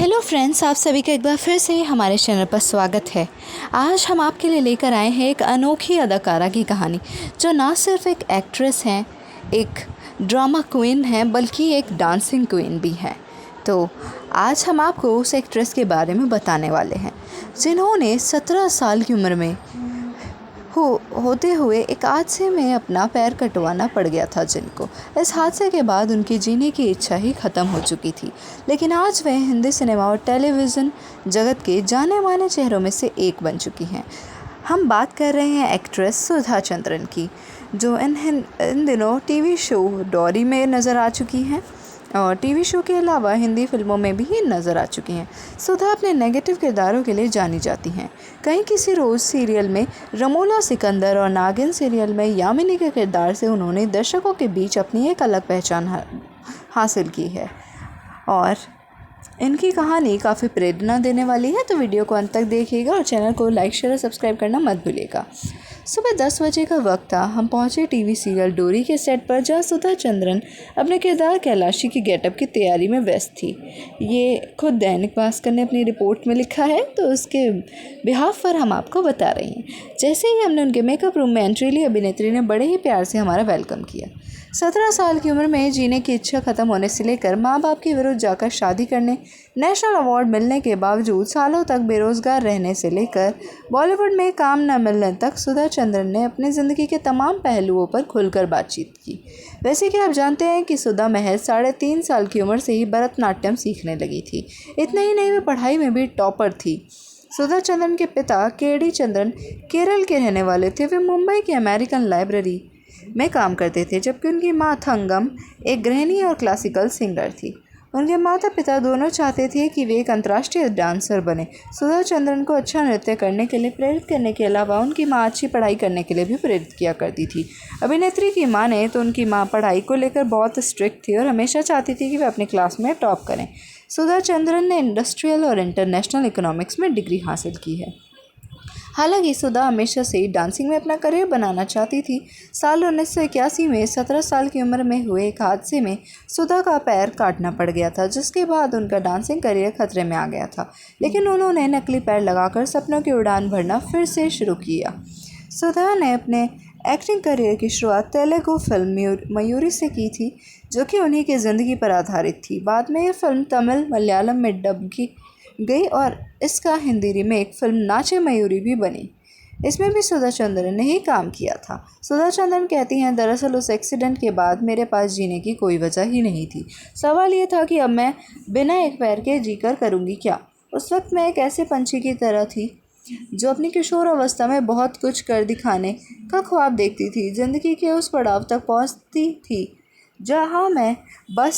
Hello friends, आप सभी का एक बार फिर से हमारे चैनल पर स्वागत है। आज हम आपके लिए लेकर आए हैं एक अनोखी अदाकारा की कहानी, जो ना सिर्फ एक एक्ट्रेस हैं, एक ड्रामा क्वीन हैं, बल्कि एक डांसिंग क्वीन भी हैं। तो आज हम आपको उस एक्ट्रेस के बारे में बताने वाले हैं, जिन्होंने 17 साल की उम्र में होते हुए एक हादसे में अपना पैर कटवाना पड़ गया था जिनको। इस हादसे के बाद उनकी जीने की इच्छा ही ख़त्म हो चुकी थी, लेकिन आज वह हिंदी सिनेमा और टेलीविज़न जगत के जाने माने चेहरों में से एक बन चुकी हैं। हम बात कर रहे हैं एक्ट्रेस सुधा चंद्रन की, जो इन दिनों टीवी शो डॉरी में नज़र आ चुकी हैं और टीवी शो के अलावा हिंदी फिल्मों में भी नज़र आ चुकी हैं। सुधा अपने नेगेटिव किरदारों के लिए जानी जाती हैं। कहीं किसी रोज़ सीरियल में रमोला सिकंदर और नागिन सीरियल में यामिनी के किरदार से उन्होंने दर्शकों के बीच अपनी एक अलग पहचान हासिल की है और इनकी कहानी काफ़ी प्रेरणा देने वाली है। तो वीडियो को अंत तक देखिएगा और चैनल को लाइक शेयर और सब्सक्राइब करना मत भूलिएगा। सुबह 10 बजे का वक्त था। हम पहुंचे टीवी सीरियल डोरी के सेट पर, जहां सुधा चंद्रन अपने किरदार कैलाशी की गेटअप की तैयारी में व्यस्त थी। ये खुद दैनिक भास्कर ने अपनी रिपोर्ट में लिखा है, तो उसके बिहाफ पर हम आपको बता रहे हैं। जैसे ही हमने उनके मेकअप रूम में एंट्री ली, अभिनेत्री ने बड़े ही प्यार से हमारा वेलकम किया। 17 साल की उम्र में जीने की इच्छा ख़त्म होने से लेकर माँ बाप के विरुद्ध जाकर शादी करने, नेशनल अवार्ड मिलने के बावजूद सालों तक बेरोज़गार रहने से लेकर बॉलीवुड में काम न मिलने तक, सुधा चंद्रन ने अपनी ज़िंदगी के तमाम पहलुओं पर खुलकर बातचीत की। वैसे कि आप जानते हैं कि सुधा महज 3.5 साल की उम्र से ही भरतनाट्यम सीखने लगी थी। इतना ही नहीं, वे पढ़ाई में भी टॉपर थी। सुधा चंद्रन के पिता केडी चंद्रन केरल के रहने वाले थे। वे मुंबई की अमेरिकन लाइब्रेरी में काम करते थे, जबकि उनकी माँ थंगम एक गृहिणी और क्लासिकल सिंगर थी। उनके माता पिता दोनों चाहते थे कि वे एक अंतर्राष्ट्रीय डांसर बने। सुधा चंद्रन को अच्छा नृत्य करने के लिए प्रेरित करने के अलावा उनकी माँ अच्छी पढ़ाई करने के लिए भी प्रेरित किया करती थी। अभिनेत्री की माने तो उनकी माँ पढ़ाई को लेकर बहुत स्ट्रिक्ट थी और हमेशा चाहती थी कि वे अपनी क्लास में टॉप करें। सुधा चंद्रन ने इंडस्ट्रियल और इंटरनेशनल इकोनॉमिक्स में डिग्री हासिल की है। हालांकि सुधा हमेशा से ही डांसिंग में अपना करियर बनाना चाहती थी। साल 1981 में 17 साल की उम्र में हुए एक हादसे में सुधा का पैर काटना पड़ गया था, जिसके बाद उनका डांसिंग करियर खतरे में आ गया था। लेकिन उन्होंने नकली पैर लगाकर सपनों की उड़ान भरना फिर से शुरू किया। सुधा ने अपने एक्टिंग करियर की शुरुआत तेलुगु फिल्म मयूरी से की थी, जो कि उन्हीं की ज़िंदगी पर आधारित थी। बाद में यह फिल्म तमिल मलयालम में डब की गई और इसका हिंदी रीमेक फिल्म नाचे मयूरी भी बनी। इसमें भी सुधा चंद्रन ने ही काम किया था। सुधा चंद्रन कहती हैं, दरअसल उस एक्सीडेंट के बाद मेरे पास जीने की कोई वजह ही नहीं थी। सवाल ये था कि अब मैं बिना एक पैर के जीकर करूँगी क्या। उस वक्त मैं एक ऐसे पंछी की तरह थी जो अपनी किशोर अवस्था में बहुत कुछ कर दिखाने का ख्वाब देखती थी। ज़िंदगी के उस पड़ाव तक पहुँचती थी जहाँ मैं बस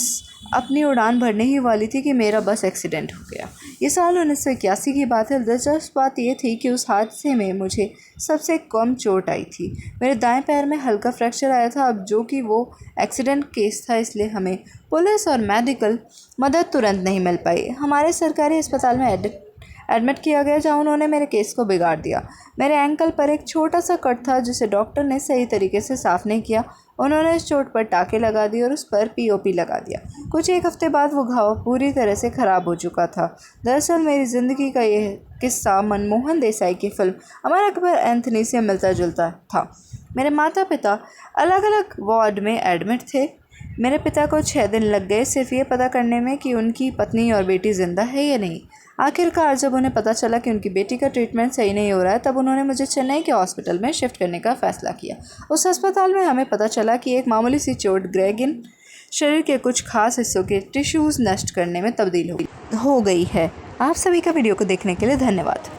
अपनी उड़ान भरने ही वाली थी कि मेरा बस एक्सीडेंट हो गया। ये साल 1981 की बात है। दिलचस्प बात यह थी कि उस हादसे में मुझे सबसे कम चोट आई थी। मेरे दाएं पैर में हल्का फ्रैक्चर आया था, अब जो कि वो एक्सीडेंट केस था, इसलिए हमें पुलिस और मेडिकल मदद तुरंत नहीं मिल पाई। हमारे सरकारी अस्पताल में एडमिट किया गया, जहाँ उन्होंने मेरे केस को बिगाड़ दिया। मेरे एंकल पर एक छोटा सा कट था, जिसे डॉक्टर ने सही तरीके से साफ़ नहीं किया। उन्होंने इस चोट पर टाँके लगा दिए और उस पर पीओपी लगा दिया। कुछ एक हफ्ते बाद वो घाव पूरी तरह से ख़राब हो चुका था। दरअसल मेरी ज़िंदगी का यह किस्सा मनमोहन देसाई की फिल्म अमर अकबर एंथनी से मिलता जुलता था। मेरे माता पिता अलग अलग वार्ड में एडमिट थे। मेरे पिता को 6 दिन लग गए सिर्फ ये पता करने में कि उनकी पत्नी और बेटी ज़िंदा है या नहीं। आखिरकार जब उन्हें पता चला कि उनकी बेटी का ट्रीटमेंट सही नहीं हो रहा है, तब उन्होंने मुझे चेन्नई के हॉस्पिटल में शिफ्ट करने का फ़ैसला किया। उस अस्पताल में हमें पता चला कि एक मामूली सी चोट ग्रेगिन शरीर के कुछ खास हिस्सों के टिश्यूज़ नष्ट करने में तब्दील हो गई है। आप सभी का वीडियो को देखने के लिए धन्यवाद।